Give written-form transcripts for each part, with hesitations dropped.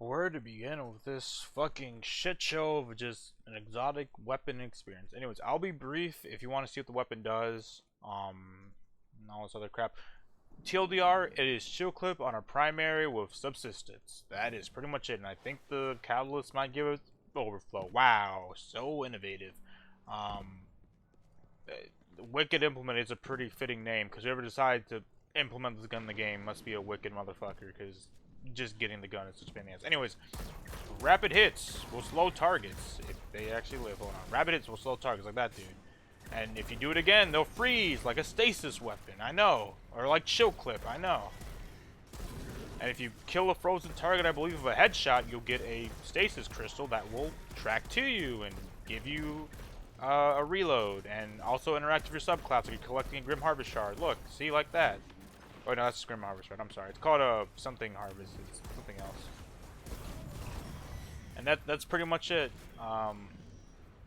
Where to begin with this fucking shit show of just an exotic weapon experience? Anyways, I'll be brief if you want to see what the weapon does, and all this other crap. TLDR, it is shield clip on a primary with subsistence. That is pretty much it, and I think the catalyst might give it overflow. Wow, so innovative. Um, Wicked Implement is a pretty fitting name, because whoever decided to implement this gun in the game must be a wicked motherfucker, because just getting the gun is such a pain in the ass. Anyways, rapid hits will slow targets if they actually live. Hold on. Rapid hits will slow targets like that dude. And if you do it again, they'll freeze like a stasis weapon. I know. Or like chill clip. I know. And if you kill a frozen target, I believe, with a headshot, you'll get a stasis crystal that will track to you and give you a reload. And also interact with your subclass if you're collecting a Grim Harvest shard. Look, see, like that. Oh no, that's Grim Harvest, right? I'm sorry. It's called a something harvest. It's something else. And that's pretty much it.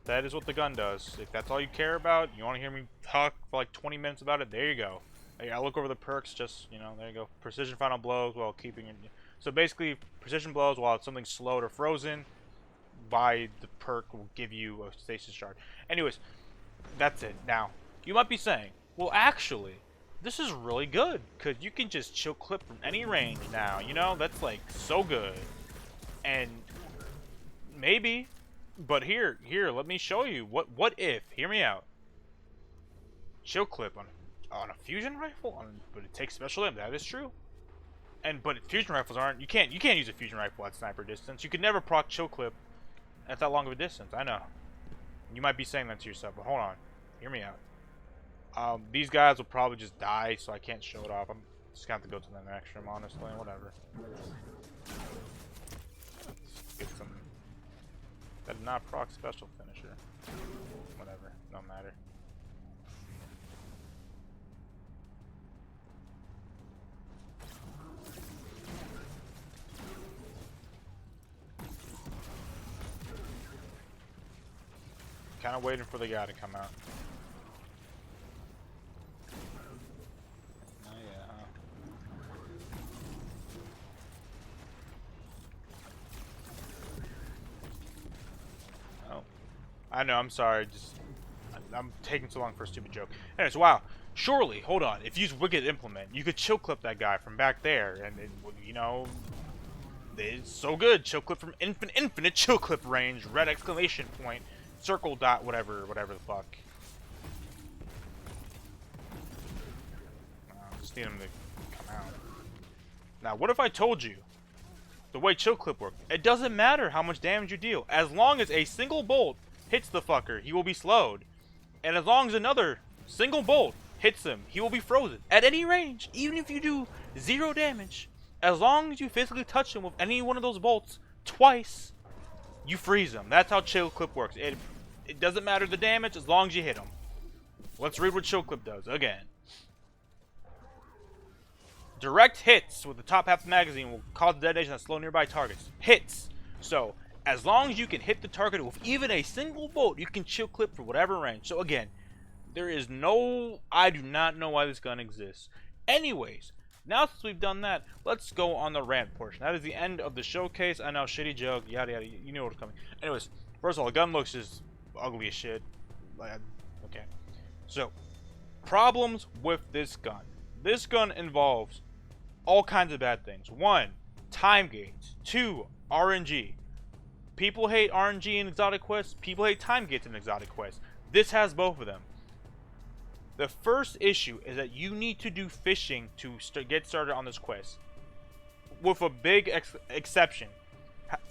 That is what the gun does. If that's all you care about, you want to hear me talk for like 20 minutes about it, there you go. I look over the perks, just, you know, there you go. Precision final blows while keeping it. So basically, precision blows while it's something slowed or frozen by the perk will give you a stasis shard. Anyways, that's it. Now, you might be saying, well, actually, this is really good, because you can just chill clip from any range now, you know? That's, like, so good. And maybe, but here, let me show you. What if, hear me out, chill clip on a fusion rifle, but it takes special aim, that is true. But fusion rifles aren't, you can't use a fusion rifle at sniper distance. You could never proc chill clip at that long of a distance, I know. You might be saying that to yourself, but hold on, hear me out. These guys will probably just die, so I can't show it off. I'm just gonna have to go to the next room, honestly. Whatever. Let's get some. That did not proc special finisher. Whatever, no matter. Kind of waiting for the guy to come out. I know, I'm sorry, I'm taking so long for a stupid joke. Anyways, wow, surely, hold on, if you use Wicked Implement, you could chill clip that guy from back there, and you know, it's so good, chill clip from infinite chill clip range, red exclamation point, circle dot, whatever the fuck. Just need him to come out. Now, what if I told you the way chill clip works? It doesn't matter how much damage you deal, as long as a single bolt hits the fucker, he will be slowed. And as long as another single bolt hits him, he will be frozen. At any range, even if you do 0 damage, as long as you physically touch him with any one of those bolts twice, you freeze him. That's how chill clip works. It doesn't matter the damage as long as you hit him. Let's read what chill clip does again. Direct hits with the top half of the magazine will cause detonation and slow nearby targets. Hits. So, as long as you can hit the target with even a single bolt, you can chill clip for whatever range. So again, I do not know why this gun exists. Anyways, now since we've done that, let's go on the rant portion. That is the end of the showcase. I know, shitty joke, yada yada, you know what's coming. Anyways, first of all, the gun looks just ugly as shit. Okay. So, problems with this gun. This gun involves all kinds of bad things. 1, time gates. 2, RNG. People hate RNG in exotic quests. People hate time gates in exotic quests. This has both of them. The first issue is that you need to do fishing to get started on this quest. With a big exception.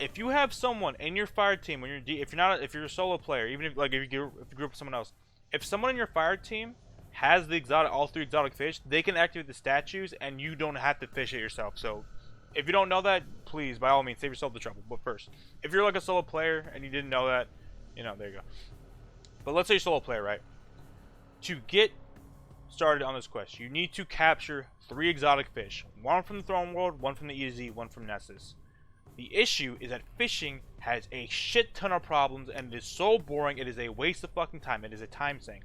If you have someone in your fire team, when if you're a solo player, even if you group with someone else, if someone in your fire team has all 3 exotic fish, they can activate the statues, and you don't have to fish it yourself. So, if you don't know that, please, by all means, save yourself the trouble. But first, if you're like a solo player and you didn't know that, you know, there you go. But let's say you're a solo player, right? To get started on this quest, you need to capture 3 exotic fish. 1 from the Throne World, 1 from the EZ, 1 from Nessus. The issue is that fishing has a shit ton of problems, and it is so boring, it is a waste of fucking time. It is a time sink.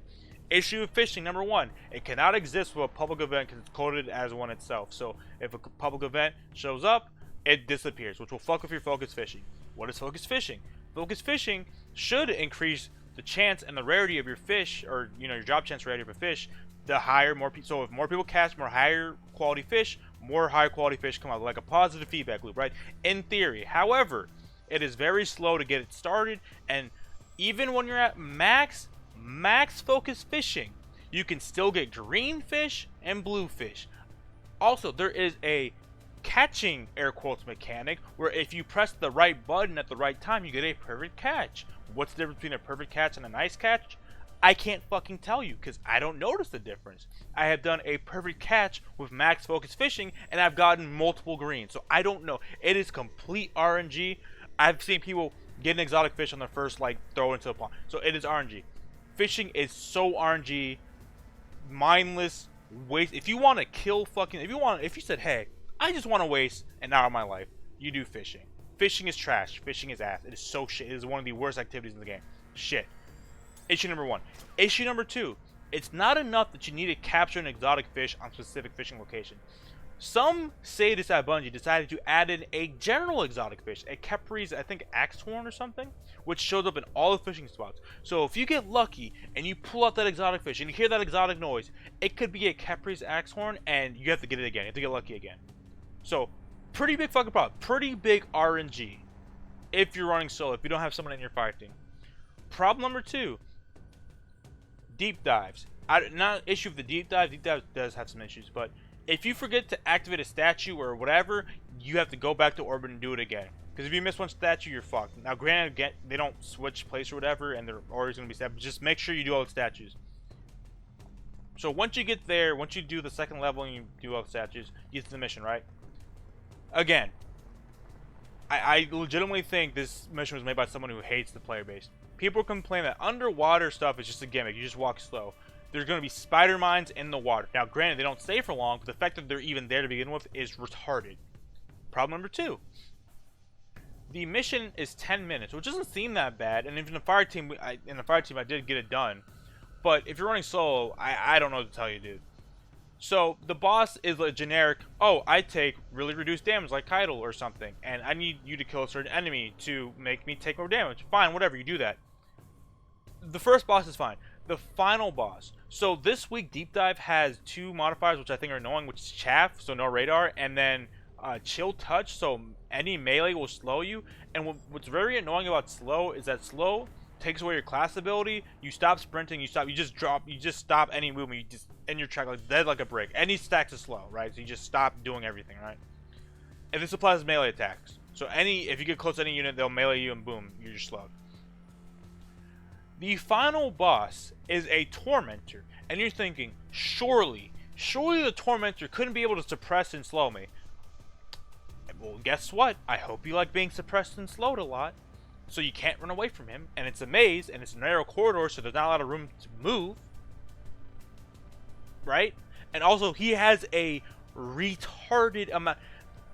Issue of fishing, number 1, it cannot exist with a public event because it's coded as one itself. So if a public event shows up, it disappears, which will fuck with your focus fishing. What is focus fishing? Focus fishing should increase the chance and the rarity of your fish, or your drop chance rarity of a fish. The higher, so if more people catch more higher quality fish, more high quality fish come out, like a positive feedback loop, right? In theory. However, it is very slow to get it started, and even when you're at max focus fishing, you can still get green fish and blue fish. Also, there is a catching air quotes mechanic where if you press the right button at the right time, you get a perfect catch. What's the difference between a perfect catch and a nice catch? I can't fucking tell you because I don't notice the difference. I have done a perfect catch with max focus fishing and I've gotten multiple greens, so I don't know. It is complete RNG. I've seen people get an exotic fish on their first throw into the pond, so it is RNG. Fishing is so RNG, mindless waste. If you want to kill fucking, if you said, hey, I just want to waste an hour of my life, you do fishing. Fishing is trash. Fishing is ass. It is so shit. It is one of the worst activities in the game. Shit. Issue number 1. Issue number 2. It's not enough that you need to capture an exotic fish on specific fishing location. Some sadists at Bungie decided to add in a general exotic fish, a Capri's, I think, axe horn or something, which shows up in all the fishing spots. So if you get lucky and you pull out that exotic fish and you hear that exotic noise, it could be a Capri's axe horn and you have to get it again. You have to get lucky again. So, pretty big fucking problem. Pretty big RNG if you're running solo, if you don't have someone in your fire team. Problem number 2. Deep dives. Not an issue with the deep dive. Deep dive does have some issues, but if you forget to activate a statue or whatever, you have to go back to orbit and do it again. Because if you miss one statue, you're fucked. Now, granted, they don't switch place or whatever, and they're always going to be set, but just make sure you do all the statues. So once you get there, once you do the second level and you do all the statues, you get to the mission, right? Again, I legitimately think this mission was made by someone who hates the player base. People complain that underwater stuff is just a gimmick. You just walk slow. There's going to be spider mines in the water. Now, granted, they don't stay for long, but the fact that they're even there to begin with is retarded. Problem number 2. The mission is 10 minutes, which doesn't seem that bad. And even in the fire team, I did get it done. But if you're running solo, I don't know what to tell you, dude. So, the boss is a generic, oh, I take really reduced damage like Keitel or something, and I need you to kill a certain enemy to make me take more damage. Fine, whatever, you do that. The first boss is fine. The final boss. So, this week, Deep Dive has 2 modifiers, which I think are annoying, which is Chaff, so no radar, and then Chill Touch, so any melee will slow you. And what's very annoying about slow is that slow takes away your class ability. You stop sprinting, you just stop any movement, you just in your track like dead like a brick. Any stacks is slow, right? So you just stop doing everything, right? And this applies to melee attacks. So if you get close to any unit, they'll melee you and boom, you're just slowed. The final boss is a Tormentor, and you're thinking, surely the Tormentor couldn't be able to suppress and slow me. Well, guess what? I hope you like being suppressed and slowed a lot. So you can't run away from him, and it's a maze, and it's a narrow corridor, so there's not a lot of room to move. Right? And also, he has a retarded amount.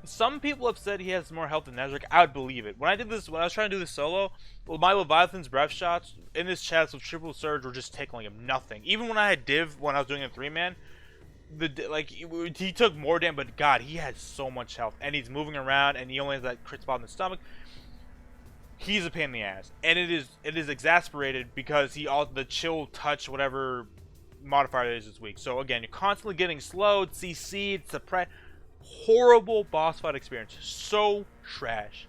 Some people have said he has more health than Nezric. I would believe it. When I was trying to do this solo, well, my Leviathan's breath shots in this chest with triple surge were just tickling him. Nothing. Even when I had div when I was doing a 3-man, he took more damage, but God, he has so much health, and he's moving around, and he only has that crit spot in the stomach. He's a pain in the ass, and it is exasperated because the chill touch whatever modifier it is this week. So again, you're constantly getting slowed, CC'd, suppressed. Horrible boss fight experience, so trash,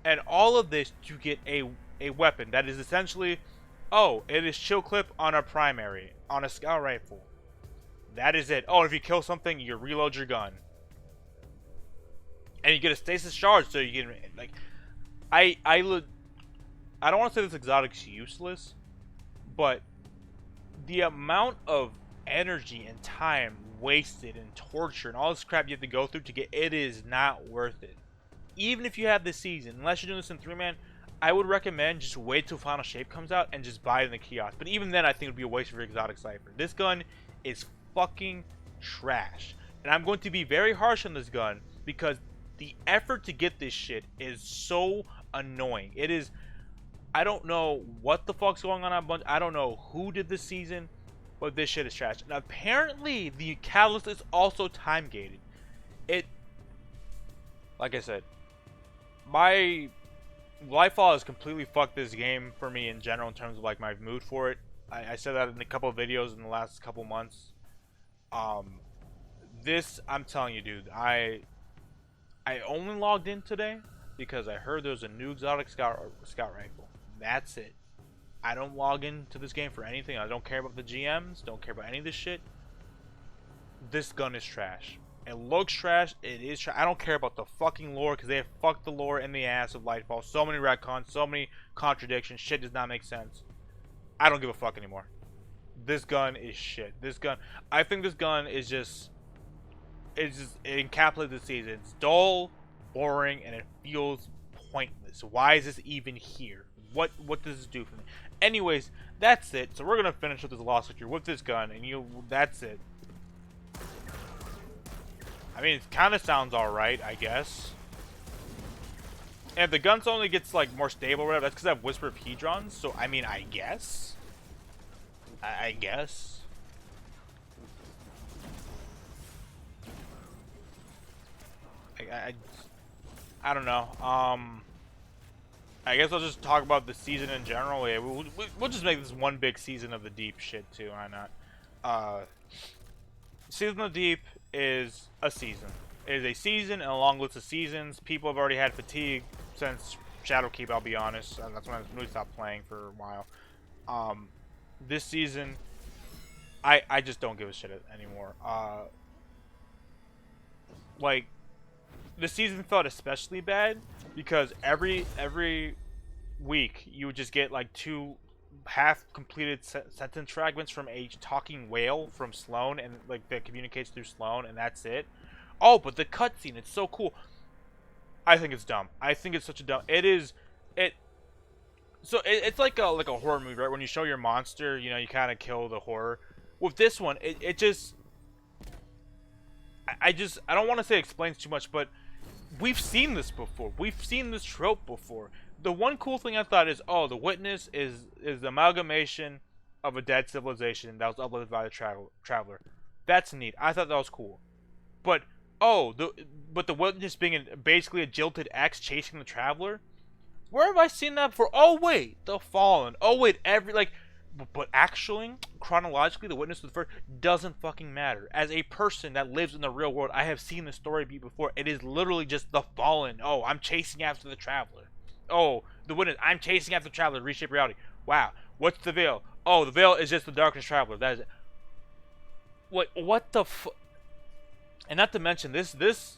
and all of this to get a weapon that is essentially, oh, it is chill clip on a primary on a scout rifle. That is it. Oh, if you kill something, you reload your gun, and you get a stasis charge, so you can like. I don't want to say this exotic's useless, but the amount of energy and time wasted and torture and all this crap you have to go through to get it is not worth it. Even if you have this season, unless you're doing this in 3-man, I would recommend just wait till Final Shape comes out and just buy it in the kiosk. But even then, I think it would be a waste of your exotic cipher. This gun is fucking trash, and I'm going to be very harsh on this gun because the effort to get this shit is so annoying. It is. I don't know what the fuck's going on Bungie. I don't know who did this season, but this shit is trash. And apparently, the catalyst is also time gated. like I said, my Lightfall has completely fucked this game for me in general in terms of like my mood for it. I said that in a couple of videos in the last couple months. Um, this I'm telling you, dude. I only logged in today because I heard there's a new exotic scout rifle. That's it. I don't log into this game for anything. I don't care about the GMs. Don't care about any of this shit. This gun is trash. It looks trash. It is trash. I don't care about the fucking lore because they have fucked the lore in the ass of Lightfall. So many retcons, so many contradictions. Shit does not make sense. I don't give a fuck anymore. This gun is shit. This gun, I think this gun is just, it encapsulates the season. It's dull, boring, and it feels pointless. Why is this even here? What does this do for me? Anyways, that's it. So we're gonna finish with this Lost Secure with this gun, and that's it. I mean, it kind of sounds alright, I guess. And if the gun only gets like more stable or whatever, that's because I have Whisper of Hedrons. So I mean, I guess. I guess. I don't know. I guess I'll just talk about the season in general. Yeah, we'll just make this one big season of the deep shit too. Why not? Season of the Deep is a season. It is a season and a long list of seasons. People have already had fatigue since Shadowkeep, I'll be honest. That's when I really stopped playing for a while. This season, I just don't give a shit anymore. Like, the season felt especially bad because every week you would just get like 2 half-completed sentence fragments from a talking whale from Sloan, and like that communicates through Sloan, and that's it. Oh, but the cutscene, it's so cool. I think it's dumb. I think it's such a dumb. It's like a horror movie, right? When you show your monster, you know, you kind of kill the horror. With this one, it just, I don't want to say it explains too much, but we've seen this before. We've seen this trope before. The one cool thing I thought is, oh, the witness is the amalgamation of a dead civilization that was uplifted by the traveler. That's neat. I thought that was cool. But the witness being basically a jilted ex chasing the traveler. Where have I seen that before? Oh wait, the Fallen. Oh wait, but actually, chronologically, the witness was the first doesn't fucking matter. As a person that lives in the real world, I have seen this story beat before. It is literally just the Fallen. Oh, I'm chasing after the traveler. Oh, the witness. I'm chasing after the traveler to reshape reality. Wow. What's the veil? Oh, the veil is just the darkness traveler. That is it. What the And not to mention this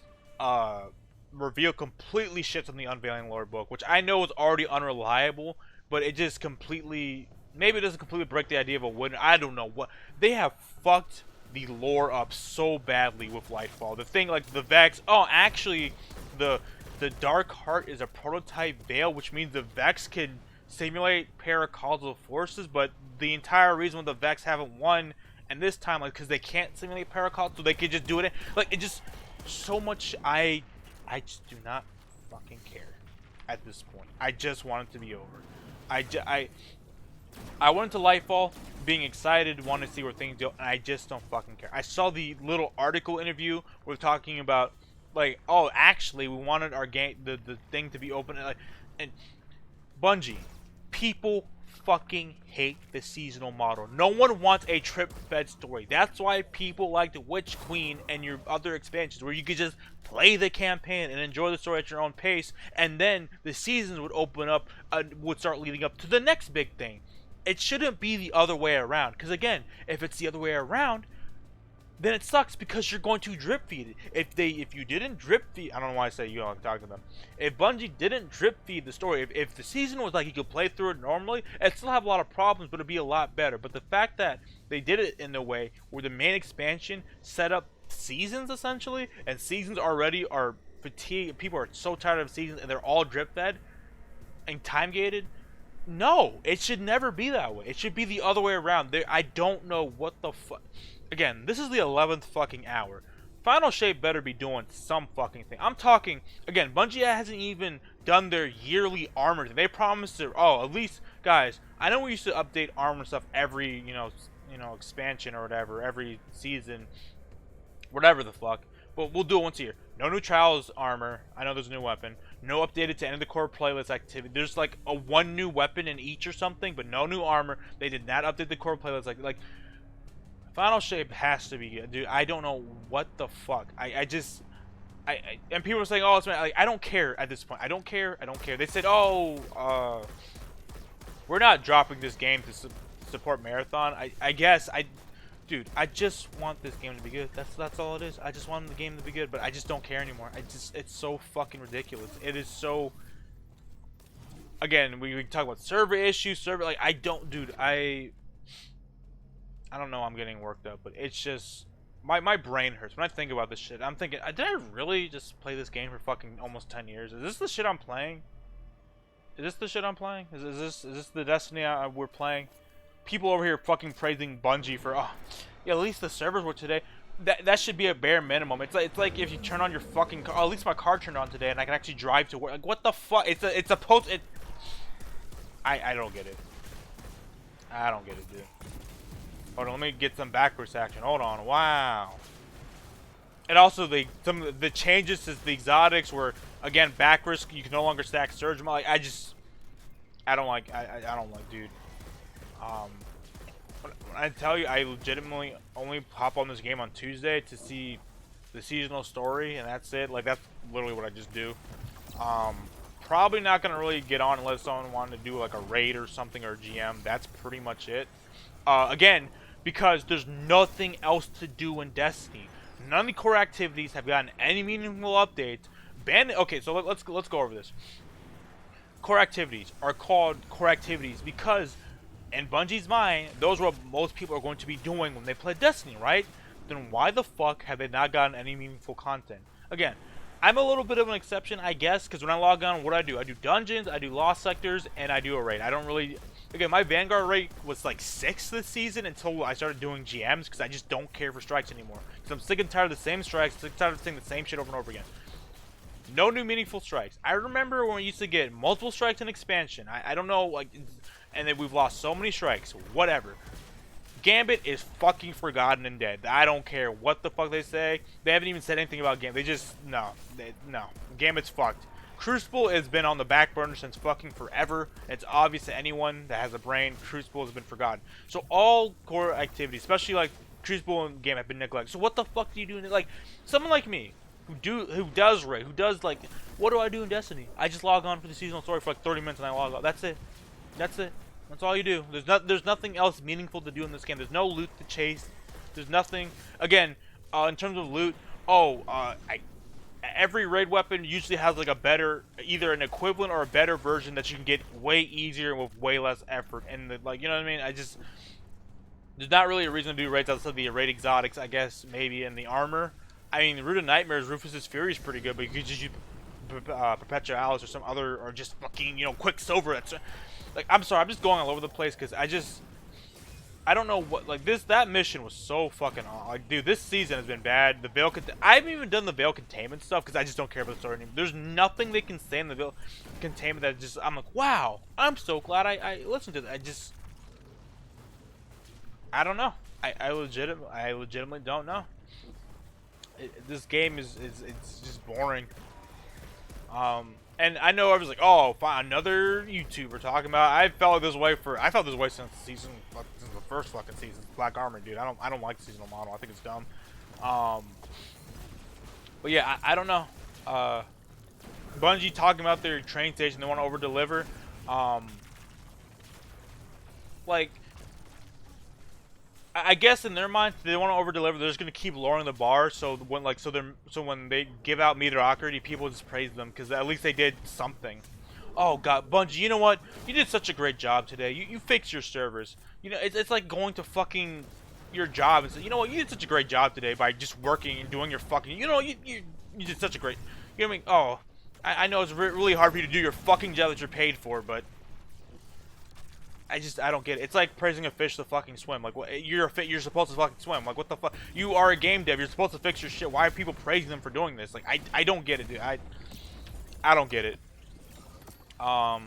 reveal completely shits on the Unveiling Lore book, which I know is already unreliable, but it just completely, maybe it doesn't completely break the idea of a witness. I don't know what they have fucked the lore up so badly with Lightfall. The thing like the Vex. Oh, actually, the Dark Heart is a prototype veil, which means the Vex can simulate paracausal forces, but the entire reason why the Vex haven't won, and this time, like, because they can't simulate paracausal, so they could just do it. Like, it just, so much, I just do not fucking care at this point. I just want it to be over. I went into Lightfall being excited, wanting to see where things go, and I just don't fucking care. I saw the little article interview where they're talking about, like, oh, actually, we wanted our game, the thing to be open, and Bungie, people fucking hate the seasonal model. No one wants a trip-fed story. That's why people like the Witch Queen and your other expansions, where you could just play the campaign and enjoy the story at your own pace, and then the seasons would open up, would start leading up to the next big thing. It shouldn't be the other way around, because again, if it's the other way around, then it sucks because you're going to drip feed it. If you didn't drip feed, I don't know why I say you, I'm talking to them. If Bungie didn't drip feed the story, if the season was like you could play through it normally, it'd still have a lot of problems, but it'd be a lot better. But the fact that they did it in a way where the main expansion set up seasons essentially, and seasons already are fatigued, people are so tired of seasons, and they're all drip fed and time gated. No, it should never be that way. It should be the other way around. I don't know what the fuck. Again, this is the 11th fucking hour. Final Shape better be doing some fucking thing. I'm talking, again, Bungie hasn't even done their yearly armor thing. They promised to, oh, at least, guys, I know we used to update armor stuff every, you know, expansion or whatever, every season, whatever the fuck, but we'll do it once a year. No new trials armor. I know there's a new weapon. No updated to end of the core playlist activity. There's like a one new weapon in each or something, but no new armor. They did not update the core playlist. Like final shape has to be good, dude. I don't know what the fuck. I just and people are saying, oh, it's like I don't care at this point. I don't care. I don't care. They said, oh, we're not dropping this game to support Marathon. I guess dude, I just want this game to be good. That's all it is. I just want the game to be good, but I just don't care anymore. It's so fucking ridiculous. It is so. Again, we can talk about server issues, like I don't, dude. I don't know. I'm getting worked up, but it's just my brain hurts when I think about this shit. I'm thinking, did I really just play this game for fucking almost 10 years? Is this the shit I'm playing? Is this the shit I'm playing? Is this the Destiny we're playing? People over here fucking praising Bungie for, oh, yeah, at least the servers were today. That should be a bare minimum. It's like if you turn on your fucking car, at least my car turned on today and I can actually drive to work. Like, what the fuck? It's a post. I don't get it. I don't get it, dude. Hold on, let me get some backwards action. Hold on. Wow. And also some of the changes to the exotics were again backwards. You can no longer stack surge. Like I don't like dude. When I tell you, I legitimately only hop on this game on Tuesday to see the seasonal story, and that's it. Like, that's literally what I just do. Probably not gonna really get on unless someone wanted to do like a raid or something, or a GM. That's pretty much it. Again, because there's nothing else to do in Destiny. None of the core activities have gotten any meaningful updates. Okay, so let's go over this. Core activities are called core activities because, in Bungie's mind, those are what most people are going to be doing when they play Destiny, right? Then why the fuck have they not gotten any meaningful content? Again, I'm a little bit of an exception, I guess, because when I log on, what do? I do dungeons, I do lost sectors, and I do a raid. I don't really... Again, my Vanguard rate was like 6 this season until I started doing GMs, because I just don't care for strikes anymore. Because I'm sick and tired of the same strikes, sick and tired of saying the same shit over and over again. No new meaningful strikes. I remember when we used to get multiple strikes in expansion. I don't know, like... And then we've lost so many strikes. Whatever. Gambit is fucking forgotten and dead. I don't care what the fuck they say. They haven't even said anything about Gambit. They just... No. No. Gambit's fucked. Crucible has been on the back burner since fucking forever. It's obvious to anyone that has a brain. Crucible has been forgotten. So all core activities, especially like Crucible and Gambit, have been neglected. So what the fuck do you do? Like, someone like me, who does raid, who does like... What do I do in Destiny? I just log on for the seasonal story for like 30 minutes and I log off. That's it. That's it. That's all you do. There's nothing else meaningful to do in this game. There's no loot to chase. There's nothing. Again, in terms of loot, every raid weapon usually has like a better, either an equivalent or a better version that you can get way easier and with way less effort. And like, you know what I mean? There's not really a reason to do raids outside the raid exotics, I guess, maybe in the armor. I mean, Root of Nightmares, Rufus's Fury is pretty good, but you could just use Perpetualis or some other, or just fucking, Quicksilver. That's like, I'm sorry, I'm just going all over the place because I don't know what, like, that mission was so fucking off. Like, dude, this season has been bad. The Veil, I haven't even done the Veil containment stuff because I just don't care about the story anymore. There's nothing they can say in the Veil containment that just, I'm like, wow, I'm so glad I listened to that. I don't know. I legitimately don't know. This game it's just boring. And I know I was like, oh, fine, another YouTuber talking about. I felt this way since since the first fucking season, Black Armor, dude. I don't like the seasonal model. I think it's dumb. But yeah, I don't know. Bungie talking about their train station, they want to over deliver. Like, I guess in their mind, they want to over deliver. They're just gonna keep lowering the bar. So when they give out mediocrity, people just praise them because at least they did something. Oh god, Bungie, you know what? You did such a great job today. You fixed your servers. It's like going to fucking your job and say, you know what? You did such a great job today by just working and doing your fucking. You did such a great. You know what I mean? Oh, I know it's really hard for you to do your fucking job that you're paid for, but. I don't get it. It's like praising a fish to fucking swim. Like, what, you're supposed to fucking swim. Like, what the fuck? You are a game dev. You're supposed to fix your shit. Why are people praising them for doing this? Like, I don't get it, dude. I don't get it. I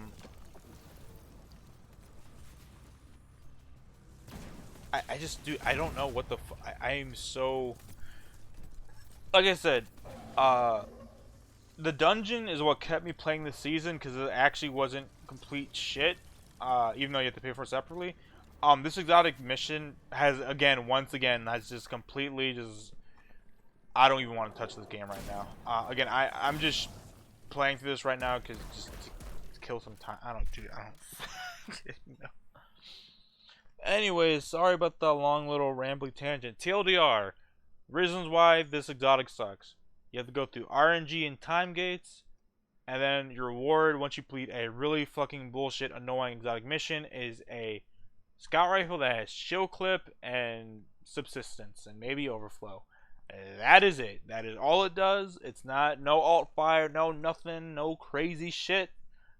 just, dude, I don't know what the I am so... Like I said, Uh, the dungeon is what kept me playing this season because it actually wasn't complete shit. Even though you have to pay for it separately. This exotic mission has once again, has just completely just. I don't even want to touch this game right now. Again, I'm just playing through this right now because just to kill some time. I don't, dude. I don't. No. Anyways, sorry about the long little rambling tangent. TLDR, reasons why this exotic sucks. You have to go through RNG and time gates, and then your reward once you complete a really fucking bullshit annoying exotic mission is a scout rifle that has shield clip and subsistence and maybe overflow. That is it. That is all it does. It's not no alt fire, no nothing, no crazy shit.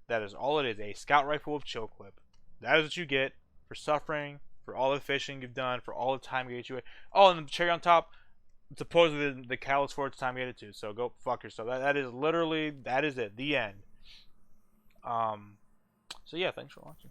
That is all it is. A scout rifle with chill clip. That is what you get for suffering, for all the fishing you've done, for all the time you get. Oh, and the cherry on top. Supposedly the catalyst for it's time you get it too. So go fuck yourself. That is literally, that is it. The end. So yeah, thanks for watching.